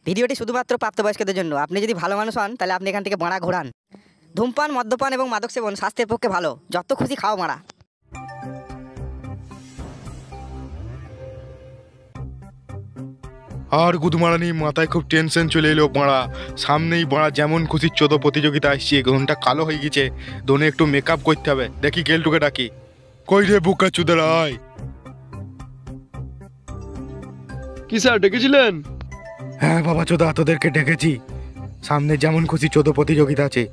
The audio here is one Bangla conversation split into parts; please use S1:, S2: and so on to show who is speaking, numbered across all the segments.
S1: ভিডিওটি শুধুমাত্র প্রাপ্তবয়স্কদের জন্য। আপনি যদি ভালো মানুষ হন তাহলে আপনি এখান থেকে বাড়া ঘোরান। ধূমপান, মদ্যপান এবং মাদক সেবন স্বাস্থ্যের পক্ষে ভালো। যত খুশি খাও মারা।
S2: আর গুদমারানি মাথায় খুব টেনশন চলে এলো বাড়া। সামনেই বাড়া যেমন খুশি চোদ প্রতিযোগিতা আসছে, ঘন্টা কালো হয়ে গেছে, দোনে একটু মেকআপ করতে হবে। দেখি গেলটুকে ডাকি। কই রে বুকা চুদার আয়।
S3: কি স্যার ডেকেছিলেন?
S2: হ্যাঁ বাবা চোদা, তোদেরকে ডেকেছি। সামনে যেমন খুশি চোদ প্রতিযোগিতা আছে,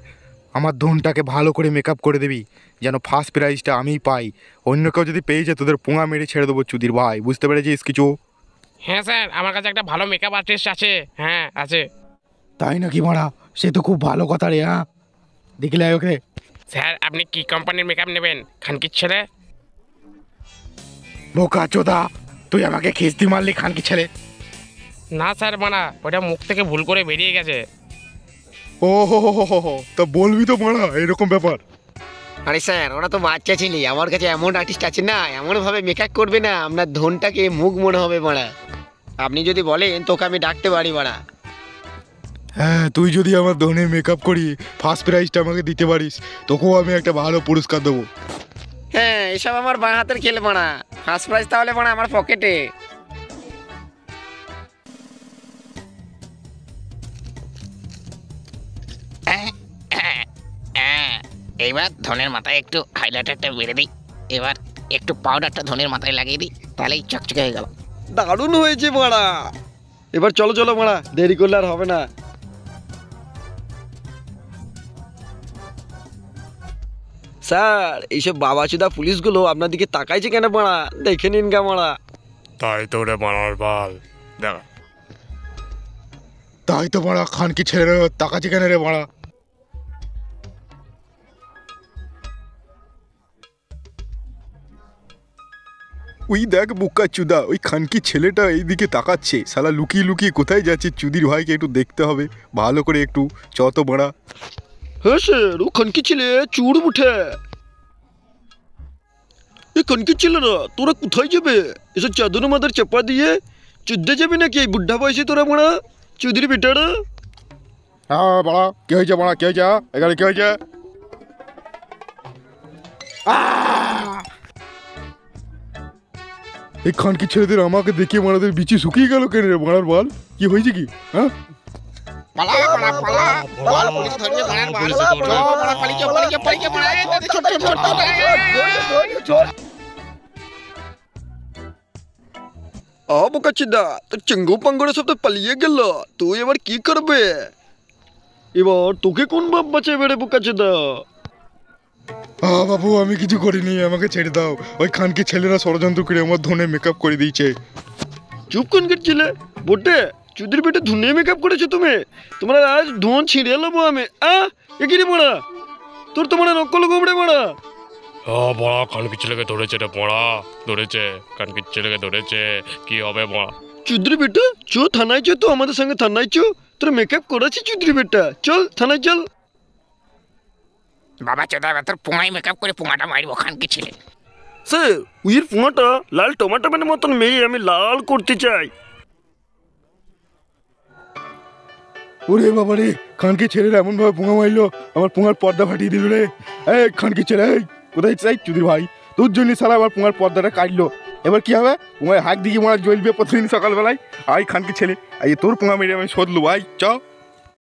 S2: আমার ধনটাকে ভালো করে মেকআপ করে দিবি, যেন ফার্স্ট প্রাইজটা আমিই পাই। অন্য কেউ যদি পেয়ে যায় তোদের পোঙা মেরে ছেড়ে দেবো চুদির ভাই, বুঝতে পেরেছিস কিছু?
S4: হ্যাঁ স্যার, আমার কাছে একটা ভালো মেকআপ আর্টিস্ট আছে। হ্যাঁ আছে।
S2: তাই নাকি মারা? সে তো খুব ভালো কথা রে। হ্যাঁ দেখলে ওকে।
S4: স্যার আপনি কি কোম্পানির মেকআপ নেবেন? খানকির ছেলে?
S2: বোকা চোদা, তুই আমাকে খিস্তি মারলি খানকি ছেলে।
S4: না স্যার, মানা ওটা মুখ থেকে ভুল করে বেরিয়ে গেছে।
S2: ও হো, তা বলবি তো মারা এরকম ব্যাপার।
S5: আরে স্যার, ওরা তো বাচ্চা ছিলি, আমার কাছে এমন আর্টিস্ট আছে না, এমনভাবে মেকআপ করবে না আপনার ধনটাকে মুখ মনে হবে মারা। আপনি যদি বলেন তোকে আমি ডাকতে পারি মারা।
S2: হ্যাঁ, তুই যদি আমার ধনের মেকআপ করি ফার্স্ট প্রাইজটা আমাকে দিতে পারিস, তোকেও আমি একটা ভালো পুরস্কার দেবো।
S5: হ্যাঁ, এসব আমার বাঁ হাতের খেলে মারা। ফার্স্ট প্রাইজ তাহলে মারা আমার পকেটে।
S6: এইবার ধনের মাথায় একটু হাইলাইটারটা মেরে দিই, এবার একটু পাউডারটা ধনের মাথায় লাগিয়ে দিই, তাহলেই চকচকে হয়ে গেল।
S3: দারুণ হয়েছে মারা। এবার চলো চলো মারা, দেরি করলে আর হবে না। স্যার, এইসব বাবাচুদা পুলিশগুলো আপনার দিকে তাকাইছে কেন মারা? দেখে নিন গা মারা।
S4: তাই তো রে বানার বাল, দেখা।
S2: তাই তো মারা, খানকি ছেলে তাকাচ্ছে কেন রে মারা? ওই দেখ বুকা চুদা, ওই খানকি ছেলেটা এইদিকে তাকাচ্ছে, শালা লুকিয়ে লুকিয়ে কোথায় যাচ্ছে? চুদির ভাইকে একটু দেখতে হবে ভালো করে, একটু চত মারা।
S3: হ্যাঁ স্যার, ও খানকি ছেলে চুড় উঠে। এই খানকি ছেলেরা তোরা কোথায় যাবে? এসব চাদর মাদার চাপা দিয়ে যুদ্ধে যাবি নাকি এই বুদ্ধা বয়সে তোরা মারা? চৌধুরী বেটারা।
S2: হ্যাঁ বাড়া, কে হয়েছে বাড়া, কে হয়েছে? এখানে কে হয়েছে? এই খানকি ছেলেদের আমাকে দেখে মারাদের বিচি শুকিয়ে গেল কেন রে মারার বল? কি হয়েছে কি? হ্যাঁ
S6: পালা পালা পালা, বল পুলিশ ধরবে বানার বাল, পালা পালিয়ে পালিয়ে পালিয়ে মারা, ছোট ছোট ছোট।
S3: বোকাচিদা, তোর চেঙ্গু পাঙ্গড়ে সব তো পালিয়ে গেল, তুই এবার কি করবে? এবার তোকে কোন বাপ বাঁচাবে রে বোকাচিদা?
S2: বাবু, আমি কিছু করিনি, আমাকে ছেড়ে দাও। ওই খানকি ছেলেরা ষড়যন্ত্র করে আমার ধনে মেকআপ করে দিয়েছে।
S3: চুপ কোন ছেলে বটে, চুদির বেটে ধুনে মেকআপ করেছো তুমি? তোমরা আজ ধন ছিঁড়ে নেবো আমি। এগিয়ে মারা, তোর তোমার নকল গোবড়ে মারা।
S4: বড়া খানকির ছেলেকে ধরেছে রে বড়া, ধরেছে খানকির ছেলেকে ধরেছে। কি হবে বড়া?
S3: চুদ্রি বেটা চো থানায় চো, তো আমাদের সঙ্গে থানায় চো। তোর মেকআপ করেছি চুদ্রি বেটা, চল থানায় চল।
S6: বাবা চোদা, এবার তোর পোঙাই মেকআপ করে পোঙাটা মারবো খানকির ছেলে।
S3: স্যার, উইয়ের পোঙাটা লাল টমাটো মানে মতন মেয়ে আমি লাল করতে চাই।
S2: ওরে বাবা রে, খানকি ছেলেরা এমন ভাবে পোঙা মারলো, আমার পোঙার পর্দা ফাটিয়ে দিল রে। এই খানকি ছেলে, এই কোথায় চাই চুদির ভাই? তোর জন্য সালা আমার পোঙার পর্দাটা কাটলো। এবার কি হবে? পোঙায় হাত দিকে মারা জ্বলবে প্রতিদিন সকালবেলায়। আই খানকি ছেলে, আই তোর পোঙা মেরে আমি শোধ লুবো। আই চ।